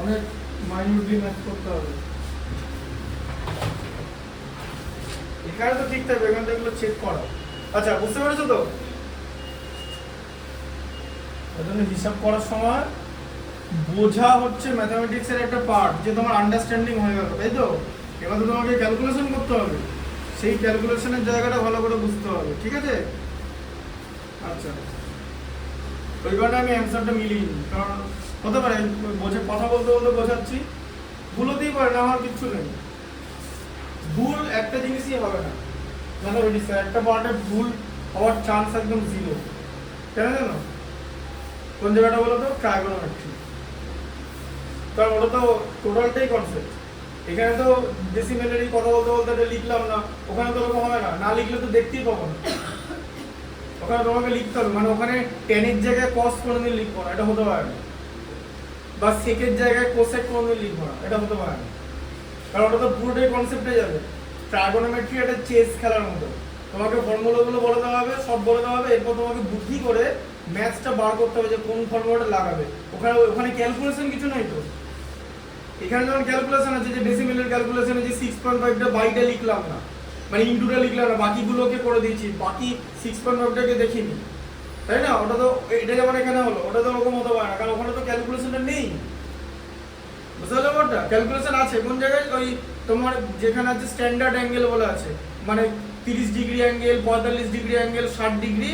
অনেক মাইনিউটলি ম্যাথ করতে হবে। এখানে তো ঠিক থাকবে, এখানে তো এগুলো চেক করা। আচ্ছা বুঝতে পেরেছো তো? এজন্য হিসাব করার সময় বোঝা হচ্ছে ম্যাথমেটিক্সের একটা পার্ট, যে তোমার আন্ডারস্ট্যান্ডিং হয়ে গেল, তাই তো? এবার তো তোমাকে ক্যালকুলেশন করতে হবে, সেই ক্যালকুলেশনের জায়গাটা ভালো করে বুঝতে হবে, ঠিক আছে? আচ্ছা ওই কারণে আমি অ্যান্সারটা মিলিয়ে নিই, কারণ হতে পারে বোঝে কথা বলতে বলতে বোঝাচ্ছি, ভুল হতেই পারে না, আমার কিচ্ছু নেই। ভুল একটা জিনিসই হবে না, ম্যাথমেটিক্সে একটা পার্টে ভুল হওয়ার চান্স একদম 0। কেন জানো? কোন জায়গাটা বলো তো? ট্রাইগোনোমেট্রি। কারণ ওটা তো টোটালটাই কনসেপ্ট। এখানে তো ডেসিমেলেরই কথা বলতে বলতে এটা লিখলাম না, ওখানে তো ওরকম হবে না, না লিখলে তো দেখতেই পাবো না। ওখানে তোমাকে লিখতে হবে, মানে ওখানে টেনের জায়গায় কস কোনোদিন লিখবো না, এটা হতে পারে না। বা সেকের জায়গায় কোসেক কোনোদিন লিখবো না, এটা হতে পারে না। কারণ ওটা তো পুরোটাই কনসেপ্টে যাবে। ট্রাইগোনোমেট্রি একটা চেস খেলার মতো, তোমাকে ফর্মুলাগুলো বলে দেওয়া হবে, সব বলে দেওয়া হবে, এরপর তোমাকে বুদ্ধি করে ম্যাথসটা বার করতে হবে যে কোন ফর্মুলাটা লাগাবে। ওখানে ক্যালকুলেশন কিছু নাই তো। এখানে যেমন ক্যালকুলেশন আছে, যে ডেসিমেলের ক্যালকুলেশন আছে 6.5টা বাইটা লিখলাম না, মানে ইনটুটা লিখলাম না, বাকিগুলোকে করে দিয়েছি, বাকি 6.5টাকে দেখিনি। তাই না? ওটা তো এটা যেমন এখানে হলো, ওটা তো ওরকম হতে পারে না, কারণ ওখানে তো ক্যালকুলেশনটা নেই। বুঝতে পারলে ব্যাপারটা? ক্যালকুলেশন আছে কোন জায়গায়, ওই তোমার যেখানে আছে স্ট্যান্ডার্ড অ্যাঙ্গেল বলে আছে, মানে 30 degree angle, 45 degree angle, 60 degree,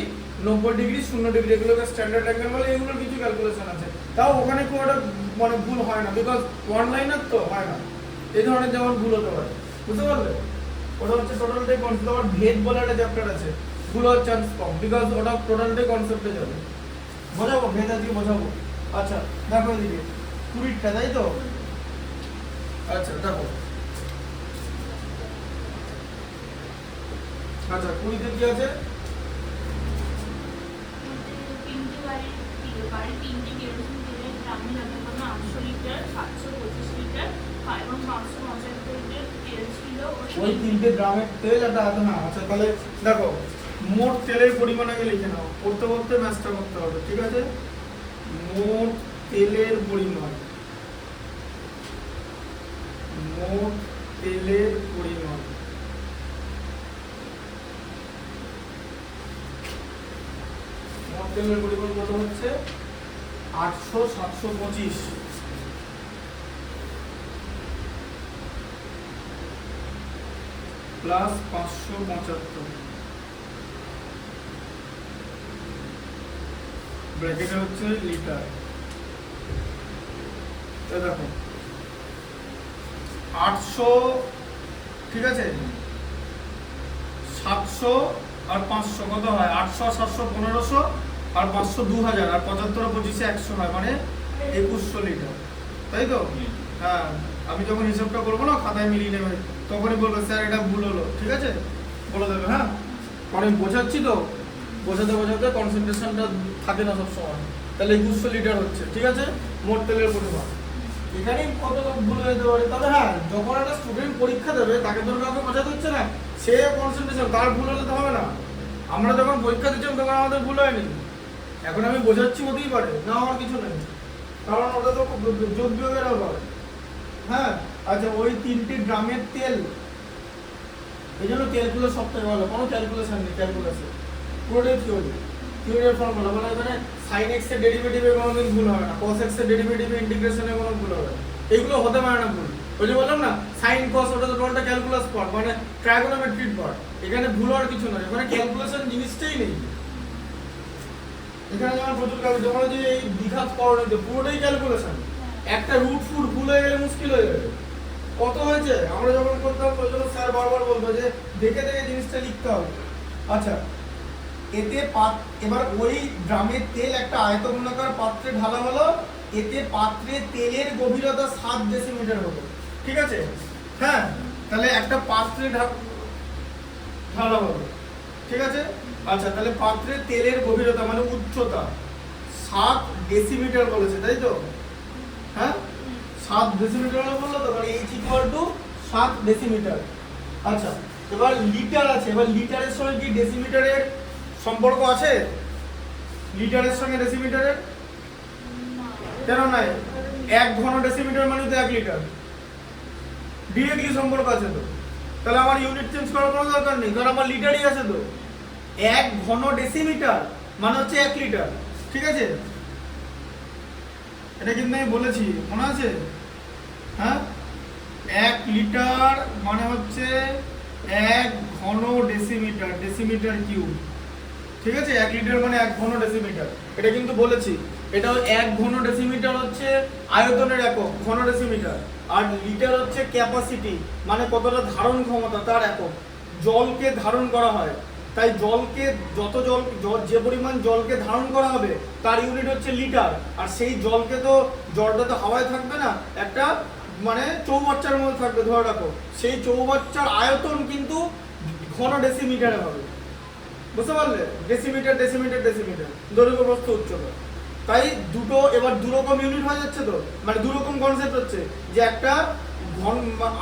90 degree, 0 degree, এগুলোকে স্ট্যান্ডার্ড অ্যাঙ্গেল বলে। এগুলোর কিছু ক্যালকুলেশন আছে, তাও ওখানে খুব একটা মানে ভুল হয় না, বিকজ ওয়ান লাইনার তো হয় না এই ধরনের যেমন ভুল হতে পারে। বুঝতে পারলে? ওটা হচ্ছে টোটালটাই কনসেপ্ট। আবার ভেদ বলে একটা চ্যাপ্টার আছে, ভুল হওয়ার চান্স কম, বিকজ ওটা টোটালটাই কনসেপ্টে যাবে। বোঝাবো ভেদ আজকে বোঝাবো। আচ্ছা দেখো এদিকে 20টা, তাই তো? আচ্ছা দেখো, আচ্ছা 20তে কি আছে? তিনটে বাড়ির 3টে কেরোসিন তেলের দামি লাগে কোনো 800 লিটার, 725 লিটার এবং 575 লিটার তেল ছিল। ওই 3টে ড্রামের তেল একটা আছে না। আচ্ছা তাহলে দেখো, মোট তেলের পরিমাণ আগে লিখে নাও, পড়তে পড়তে ম্যাথটা করতে হবে, ঠিক আছে? মোট তেলের পরিমাণ, মোট তেলের পরিমাণ, মোট তেলের পরিমাণ কত হচ্ছে? 800 725 প্লাস 575 ব্র্যাকেটে হচ্ছে লিটার। তো দেখো 800, ঠিক আছে, 700 আর 500 কত হয়? 800 আর 700 1500 আর 500 2000 আর 75 আর 25 100 হয়, মানে 2100 লিটার, তাই তো? হ্যাঁ, আমি যখন হিসাবটা করবো না খাতায় মিলিয়ে নেবে, তখনই বলবো স্যার এটা ভুল হলো, ঠিক আছে? বলে দেবে। হ্যাঁ, মানে বোঝাচ্ছি তো, বোঝাতে বোঝাতে কনসেন্ট্রেশনটা থাকে না সবসময়। তাহলে 2100 লিটার হচ্ছে, ঠিক আছে, মোট তেলের পরিমাণ। এখানেই কত ভুল হয়ে যেতে পারে। তবে হ্যাঁ, যখন একটা স্টুডেন্ট পরীক্ষা দেবে তাকে তো কাউকে বোঝাতে হচ্ছে না, সে কনসেন্ট্রেশন, তার ভুল হলে তো হবে না। আমরা যখন পরীক্ষা দিচ্ছিলাম তখন আমাদের ভুল হয়নি, এখন আমি বোঝাচ্ছি, হতেই পারে না হওয়ার কিছু নেই, কারণ ওটা তো যোগ বিয়োগের ব্যাপার। হ্যাঁ, আচ্ছা ওই 3টে ড্রামের তেল, এই জন্য ক্যালকুলাস সবথেকে ভালো, কোনো ক্যালকুলেশন নেই, ক্যালকুলাসে পুরোটাই থিওরি, থিওরির ফর্মুলা। মানে এখানে sin x এর ডেরিভেটিভে কোনোদিন ভুল হবে না, cos x এর ডেরিভেটিভে ইন্টিগ্রেশনে কোনো ভুল হবে না, এগুলো হতে পারে না ভুল। ওই যে বললাম না sin cos, ওটা তো টোটালটা ক্যালকুলাস পার্ট, মানে ট্রাইগোনোমেট্রিক পার্ট, এখানে ভুল হওয়ার কিছু নয়, এখানে ক্যালকুলেশন জিনিসটাই নেই। এখানে যেমন প্রচুর যেমন যে এই দ্বিঘাত করণীতে পুরোটাই ক্যালকুলেশন, একটা রুট ফুট ভুল হয়ে গেলে মুশকিল হয়ে যাবে। কত হয়েছে আমরা যখন করতাম, ওই জন্য স্যার বারবার বলতো যে দেখে দেখে জিনিসটা লিখতে হবে। আচ্ছা এতে এবার ওই ড্রামের তেল একটা আয়তক্ষেত্রাকার পাত্রে ঢালা হলো, এতে পাত্রে তেলের গভীরতা 7 ডেসিমিটার হলো, ঠিক আছে? হ্যাঁ, তাহলে একটা পাত্রে ঢালা হলো, ঠিক আছে? আচ্ছা তাহলে পাত্রে তেলের গভীরতা মানে উচ্চতা 7 ডেসিমিটার বলেছে, তাই তো? হ্যাঁ, 7 ডেসিমিটার বললো তো, মানে h = 7 ডেসিমিটার। আচ্ছা এবার লিটার আছে, এবার লিটারের সঙ্গে কি ডেসিমিটারের সম্পর্ক আছে? লিটারের সঙ্গে ডেসিমিটারের কেন নাই? 1 ঘন ডেসিমিটার মানে তো 1 লিটার, ডিরেক্টলি সম্পর্ক আছে তো। তাহলে আমার ইউনিট চেঞ্জ করার কোনো দরকার নেই, কারণ আমার লিটারই আছে তো। 1 ঘন ডেসিমিটার মানে হচ্ছে 1 লিটার, ঠিক আছে? এটা কিন্তু আমি বলেছি, মনে আছে? হ্যাঁ, 1 লিটার মানে হচ্ছে 1 ঘন ডেসিমিটার, ডেসিমিটার কিউব, ঠিক আছে? 1 লিটার মানে 1 ঘন ডেসিমিটার, এটা কিন্তু বলেছি। এটা 1 ঘন ডেসিমিটার হচ্ছে আয়তনের একক, ঘন ডেসিমিটার, আর লিটার হচ্ছে ক্যাপাসিটি, মানে কতটা ধারণ ক্ষমতা তার একক। জলকে ধারণ করা হয়, তাই জলকে যত যে পরিমাণ জলকে ধারণ করা হবে তার ইউনিট হচ্ছে লিটার। আর সেই জলকে তো, জলটা তো হাওয়ায় থাকবে না, একটা মানে চৌবাচ্চার মধ্যে থাকবে ধরে রাখো, সেই চৌবাচ্চার আয়তন কিন্তু ঘন ডেসিমিটারে হবে। বুঝতে পারলে? ডেসিমিটার ডেসিমিটার ডেসিমিটার, দৈর্ঘ্য প্রস্থ উচ্চতা। তাই দুটো এবার দুরকম ইউনিট হয়ে যাচ্ছে তো, মানে দুরকম কনসেপ্ট হচ্ছে, যে একটা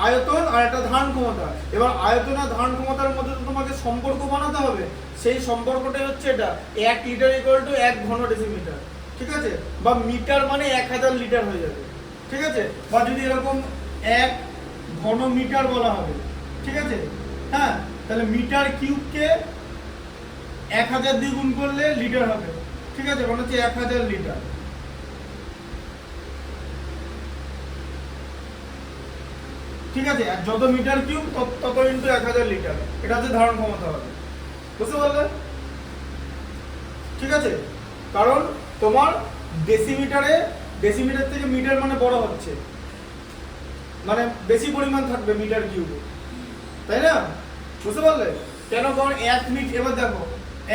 আয়তন আর একটা ধারণ ক্ষমতা। এবার আয়তন আর ধারণ ক্ষমতার মধ্যে তো তোমাকে সম্পর্ক বানাতে হবে, সেই সম্পর্কটাই হচ্ছে এটা, 1 লিটার = 1 ঘন ডেসিমিটার, ঠিক আছে? বা মিটার মানে 1000 লিটার হয়ে যাবে, ঠিক আছে? বা যদি এরকম 1 ঘন মিটার বলা হবে, ঠিক আছে? হ্যাঁ, তাহলে মিটার কিউবকে 1000 দিয়ে গুণ করলে লিটার হবে। ঠিক আছে, মানে হচ্ছে 1000 লিটার। ঠিক আছে, আর যত মিটার কিউব তত ইন্টু 1000 লিটার, এটা হচ্ছে ধারণ ক্ষমতা হবে। বুঝতে পারলে? ঠিক আছে, কারণ তোমার ডেসিমিটার থেকে মিটার মানে বড় হচ্ছে, মানে বেশি পরিমাণ থাকবে মিটার কিউবে, তাই না? বুঝতে পারলে? কেন? কারণ 1 মিটার, এবার দেখো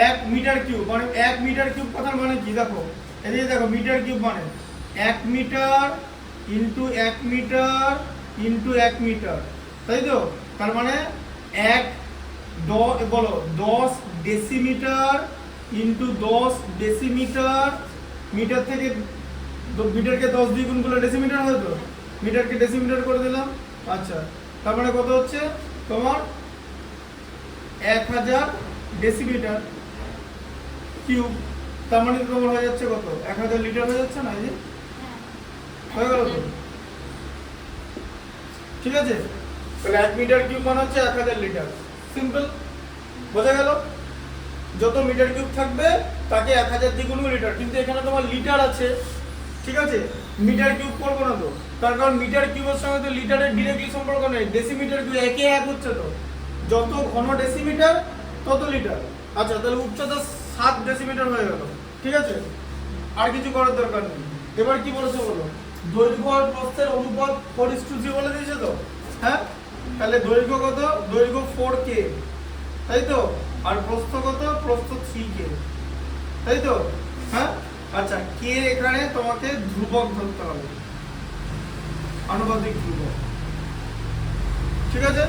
1 মিটার কিউব মানে 1 মিটার কিউব কথার মানে কি? দেখো এদিকে দেখো, মিটার কিউব মানে 1 meter into 1 meter into 1 meter, তাই তো? তার মানে বলো 10 ডেসিমিটার ইন্টু 10 ডেসিমিটার। মিটার থেকে মিটারকে 10 দিয়ে গুণ করলে ডেসিমিটার হয় তো, মিটারকে ডেসিমিটার করে দিলাম। আচ্ছা, তার মানে কত হচ্ছে তোমার 1000 ডেসিমিটার কিউব। তার মানে তোমার হয়ে যাচ্ছে কত? 1000 লিটার হয়ে যাচ্ছে না? এই যে হয়ে গেল তো। ঠিক আছে, তাহলে 1 মিটার কিউব মানে হচ্ছে 1000 লিটার। সিম্পল, বোঝা গেল? যত মিটার কিউব থাকবে তাকে 1000 দিয়ে গুণ লিটার, কিন্তু এখানে তোমার লিটার আছে, ঠিক আছে, মিটার কিউব করবো না তো, তার কারণ মিটার কিউবের সঙ্গে তো লিটারের ডিরেক্টলি সম্পর্ক নেই। ডেসিমিটার কিউব একে এক হচ্ছে তো, যত ঘন ডেসিমিটার তত লিটার। আচ্ছা, তাহলে উচ্চতা 7 ডেসিমিটার হয়ে গেল। ঠিক আছে, আর কিছু করার দরকার নেই। এবার কি বলেছে বলো? দৈর্ঘ্য আর প্রস্থের অনুপাত 4:3 বলে দিয়েছে তো, হ্যাঁ? তাহলে দৈর্ঘ্য কত? দৈর্ঘ্য 4k, তাই তো? আর প্রস্থ কত? প্রস্থ 3k, তাই তো? হ্যাঁ, আচ্ছা, কে এখানে তোমাকে ধ্রুবক ধরতে হবে, আনুপাতিক ধ্রুবক। ঠিক আছে,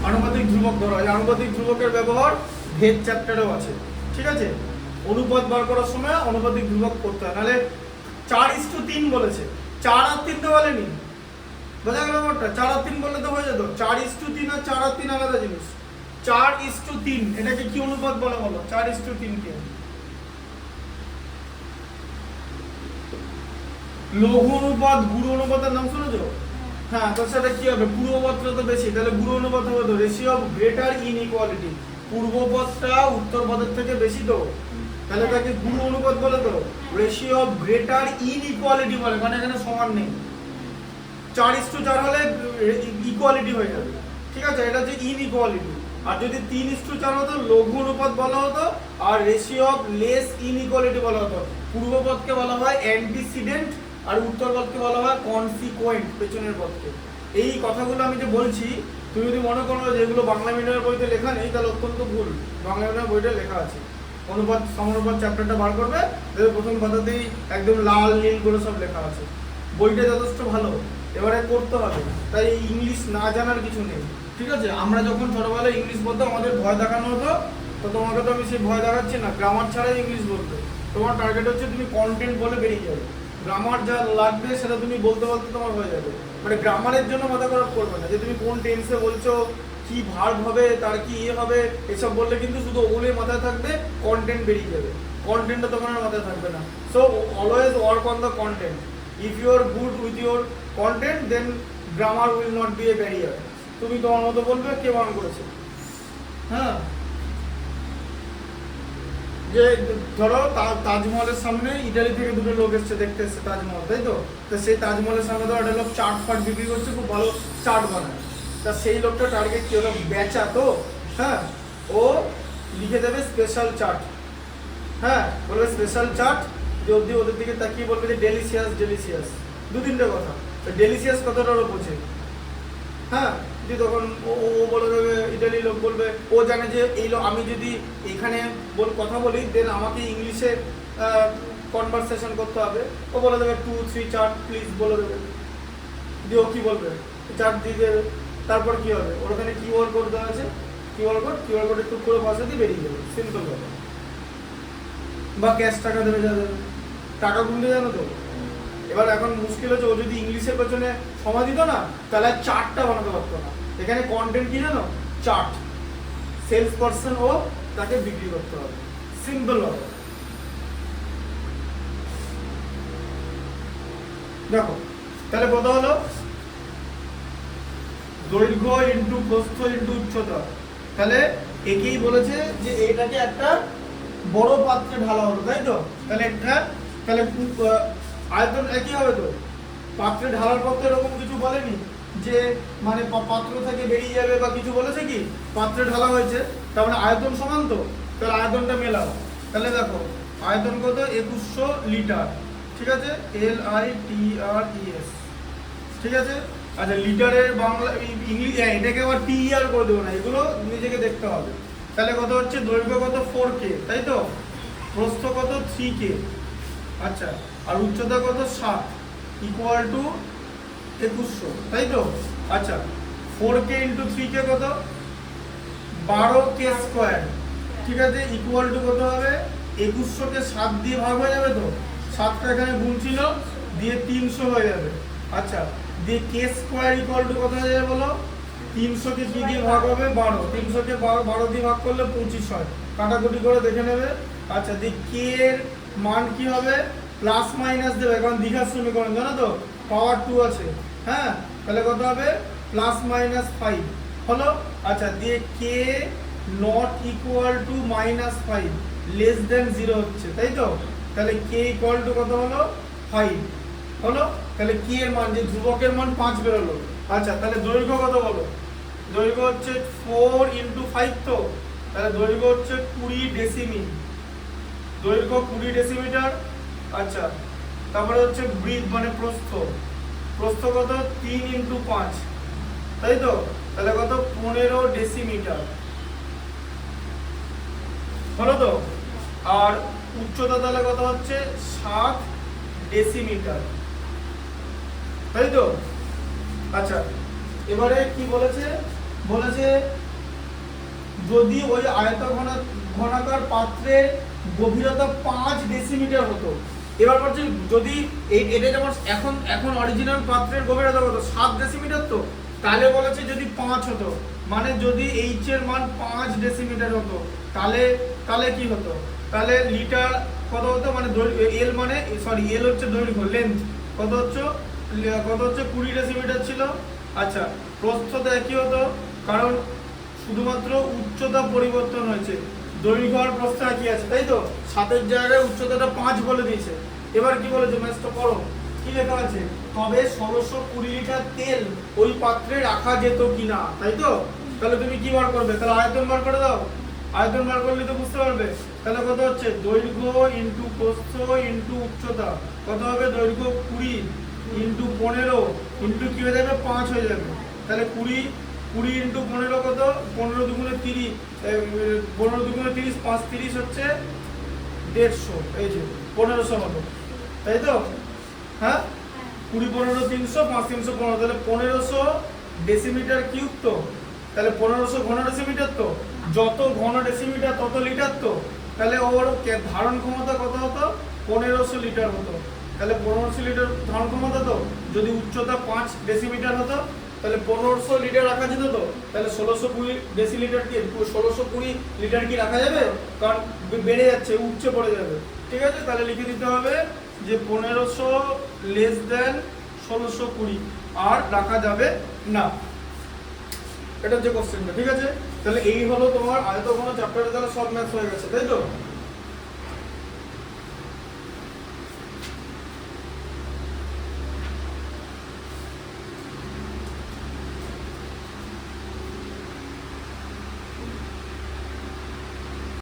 আনুপাতিক ধ্রুবক ধরো। এই আনুপাতিক ধ্রুবকের ব্যবহার ভেদ চ্যাপ্টারেও আছে। ঠিক আছে, অনুপাত বার করার সময় আনুপাতিক ধ্রুবক করতে হয়, নাহলে 4:3 বলেছে, 4 আর 3 তো বলেনি। বোঝা গেল ব্যাপারটা? 4 আর 3 বললে তো হয়ে যেত। 4:3 আর 4 আর 3 আলাদা জিনিস। 4:3 এটাকে কি অনুপাত বলে বলো? 4:3 কে লঘু অনুপাত, গুরু অনুপাতের নাম শুনেছো? হ্যাঁ, তো সেটা কি হবে? পূর্বপদটা তো বেশি, তাহলে গুরু অনুপাত হবে তো রেশিও অফ গ্রেটার ইনইকুয়ালিটি। পূর্বপদটা উত্তর পদের থেকে বেশি তো, তাহলে তাকে গুরু অনুপাত বলে তো। রেশিও অফ গ্রেটার ইনইকুয়ালিটি বলে, মানে এখানে সমান নেই। 4:4 হলে ইকুয়ালিটি হয়ে যাবে। ঠিক আছে, এটা হচ্ছে ইনইকুয়ালিটি। আর যদি 3:4 হতো লঘু অনুপাত বলা হতো, আর রেশিও অফ লেস ইনইকুয়ালিটি বলা হতো। পূর্বপদকে বলা হয় অ্যান্টিসিডেন্ট, আর উত্তরপদকে বলা হয় কনসিকুয়েন্ট, পেছনের পদকে। এই কথাগুলো আমি যে বলছি, তুমি যদি মনে করো যে এগুলো বাংলা মিডিয়ামের বইতে লেখা নেই, তাহলে অত্যন্ত ভুল। বাংলা মিডিয়ামের বইটা লেখা আছে। অনুপাত সমানুপাত চ্যাপ্টারটা বার করবে, দেখবে প্রথম কথাতেই একদম লাল নীল করে সব লেখা আছে। বইটা যথেষ্ট ভালো, এবারে করতে হবে। তাই ইংলিশ না জানার কিছু নেই। ঠিক আছে, আমরা যখন ছোটবেলায় ইংলিশ বলতাম আমাদের ভয় দেখানো হতো, তো তোমাকে তো আমি সেই ভয় দেখাচ্ছি না। গ্রামার ছাড়াই ইংলিশ বলতে, তোমার টার্গেট হচ্ছে তুমি কন্টেন্ট বলে বেরিয়ে যাবে। গ্রামার যা লাগবে সেটা তুমি বলতে বলতে তোমার হয়ে যাবে। মানে গ্রামারের জন্য মাথা খারাপ করবে না, যে তুমি কোন টেন্সে বলছো, কি ভার্ব হবে, তার কি হবে, এসব বললে কিন্তু শুধু ওগুলোই মাথায় থাকবে, কন্টেন্ট বেরিয়ে যাবে। কন্টেন্টটা তোমার মাথায় থাকবে না। So always work on the content. If you are good with your content, then grammar will not be a barrier. তুমি তোমার মতো বলবে, কে বারণ করেছে? হ্যাঁ, যে ধরো তাজমহলের সামনে ইটালি থেকে দুটো লোক এসছে, দেখতে এসছে তাজমহল, তাই তো? তো সেই তাজমহলের সামনে ধরো একটা লোক চাট ফাট বিক্রি করছে, খুব ভালো চাট বানায়। তা সেই লোকটা টার্গেট কি? ওটা বেচা তো, হ্যাঁ, ও লিখে দেবে স্পেশাল চাট। হ্যাঁ, বলবে স্পেশাল চাট, যে অবধি ওদের দিকে তাকিয়ে বলবে যে ডেলিশিয়াস ডেলিশিয়াস, 2-3টে কথা। ডেলিশিয়াস কথাটা ওরা বোঝে। হ্যাঁ, যে তখন ও বলে দেবে, ইটালি লোক বলবে, ও জানে যে এই লোক, আমি যদি এখানে কথা বলি, দেন আমাকে ইংলিশে কনভারসেশন করতে হবে। ও বলে দেবে 2-3 চাট প্লিজ বলে দেবে, দিয়ে ও কী বলবে? চাট দিয়ে দেবে। তারপর কী হবে? ওর ওখানে কিউআর কোড দেওয়া আছে, কিউআর কোডে টুক করে পয়সা দিয়ে বেরিয়ে যাবে। সিম্পল ব্যাপার। বা ক্যাশ টাকা দেবে, যা দেবে, টাকা গুনতে জানো তো। এবার এখন মুশকিল হচ্ছে, ও যদি ইংলিশের পেছনে সময় দিত না, তাহলে চার্টটা বানাতে পারতো না। এখানে কন্টেন্ট কি জানো? চার্ট। সেলস পার্সন ও, তাকে বিক্রি করতে হবে। সিম্পল হবে। দেখো, তাহলে কথা হলো দৈর্ঘ্য ইন্টু প্রস্থ ইন্টু উচ্চতা। তাহলে একেই বলেছে যে এটাকে একটা বড় পাত্রে ঢালা হলো, তাই তো? তাহলে এটা তাহলে আয়তন একই হবে তো। পাত্রে ঢালার পর তো এরকম কিছু বলেনি যে মানে পাত্র থেকে বেরিয়ে যাবে বা কিছু বলেছে কি? পাত্রে ঢালা হয়েছে, তার মানে আয়তন সমান তো। তাহলে আয়তনটা মেলাও। তাহলে দেখো আয়তন কত? 2100 লিটার, ঠিক আছে? LITRES, ঠিক আছে? আচ্ছা, লিটারের বাংলা ইংলিশ এটাকে আবার TER করে দেবো না, এগুলো নিজেকে দেখতে হবে। তাহলে কত হচ্ছে? দৈর্ঘ্য কত? 4K, তাই তো? প্রস্থ কত? 3K, আচ্ছা, আর উচ্চতা কত? 7 ইকুয়াল টু 2100, তাই তো? আচ্ছা, 4K ইন্টু 3K কত? 12K স্কোয়ার, ঠিক আছে? ইকুয়াল টু কত হবে? 2100কে 7 দিয়ে ভাগ হয়ে যাবে তো, 7টা এখানে গুণ ছিল, দিয়ে 300 হয়ে যাবে। আচ্ছা, দিয়ে কে স্কোয়ার ইকুয়াল টু কত হয়ে যাবে বলো? 300কে কি দিয়ে ভাগ হবে? 12, 300কে 12 দিয়ে ভাগ করলে 25 হয়, কাটাকুটি করে দেখে নেবে। আচ্ছা, দিয়ে কে এর মান কি হবে? প্লাস মাইনাস দেবে, কারণ দ্বিঘাত সমীকরণ জানো তো, পাওয়ার 2 আছে, হ্যাঁ? তাহলে কত হবে? প্লাস মাইনাস 5 হলো। আচ্ছা, দিয়ে কে not equal to minus 5 less than 0 হচ্ছে, তাই তো? তাহলে কে ইকুয়াল টু কত হলো? 5 হলো। তাহলে কি এর মান, যে ধ্রুবকের মান 5 বেরোলো। আচ্ছা, তাহলে দৈর্ঘ্য কত বলো? দৈর্ঘ্য হচ্ছে 4 ইন্টু 5 তো, তাহলে দৈর্ঘ্য হচ্ছে 20 ডেসিমিটার, দৈর্ঘ্য 20 ডেসিমিটার। আচ্ছা, তারপরে হচ্ছে ব্রিথ মানে প্রস্থ, প্রস্থ কত? 3 ইন্টু 5, তাই তো? তাহলে কত? 15 ডেসিমিটার হলো তো। আর উচ্চতা তাহলে কত হচ্ছে? 7 ডেসিমিটার, তাই তো? আচ্ছা, এবারে কি বলেছে? বলেছে যদি ওই ঘনাকার পাত্রের গভীরতা 5 ডেসিমিটার হতো। এবার বলছে যদি এটা যেমন এখন অরিজিনাল পাত্রের গভীরতা কত? 7 ডেসিমিটার তো, তাহলে বলেছে যদি 5 হতো, মানে যদি এইচ এর মান 5 ডেসিমিটার হতো, তাহলে তাহলে কি হতো? তাহলে লিটার কত হতো? মানে এল মানে এল হচ্ছে দৈর্ঘ্য, লেন্থ কত হচ্ছে? 20 ডেসিমিটার ছিল। আচ্ছা, প্রস্থ তো একই হতো, কারণ শুধুমাত্র উচ্চতা পরিবর্তন হয়েছে, দৈর্ঘ্য আর প্রস্থ একই আছে, তাই তো? 7 জায়গায় উচ্চতাটা 5 বলে দিয়েছে। এবার কি বলেছে? ম্যাথটা করো, কি লেখা আছে? তবে 1620 লিটার তেল ওই পাত্রে রাখা যেত কিনা, তাই তো? তাহলে তুমি কি বার করবে? তাহলে আয়তন বার করে দাও, আয়তন বার করলে তো বুঝতে পারবে। তাহলে কত হচ্ছে? দৈর্ঘ্য ইন্টু প্রস্থ ইন্টু উচ্চতা কত হবে? দৈর্ঘ্য 20 ইন্টু 15 ইন্টু কি হয়ে যাবে? 5 হয়ে যাবে। তাহলে 20 ইন্টু 15 কত? 15 দুগুণে 30, 15 দুগুণে 30, 5 30 হচ্ছে 150, এই যে 1500 হলো, তাই তো? হ্যাঁ, 20 15 300, 5 315, তাহলে 1500 ডেসিমিটার কিউব তো। তাহলে 1500 ঘন ডেসিমিটার তো, যত ঘন ডেসিমিটার তত লিটার তো। তাহলে ওর ধারণ ক্ষমতা কত হতো? 1500 লিটার হতো। তাহলে 1500 লিটার ধারণ ক্ষমতা তো, যদি উচ্চতা 5 ডেসিমিটার হতো, তাহলে 1500 লিটার রাখা যেত তো। তাহলে 1620 ডেসিলিটার কি 1620 লিটার কি রাখা যাবে? কারণ বেড়ে যাচ্ছে, উচ্চে পড়ে যাবে, ঠিক আছে? তাহলে লিখে দিতে হবে যে 1500 লেস দেন 1620 আর রাখা যাবে না। এটা হচ্ছে কোশ্চেনটা, ঠিক আছে? তাহলে এই হলো তোমার আয়তঘন চ্যাপ্টারে, তাহলে সব ম্যাথস হয়ে গেছে, তাই তো?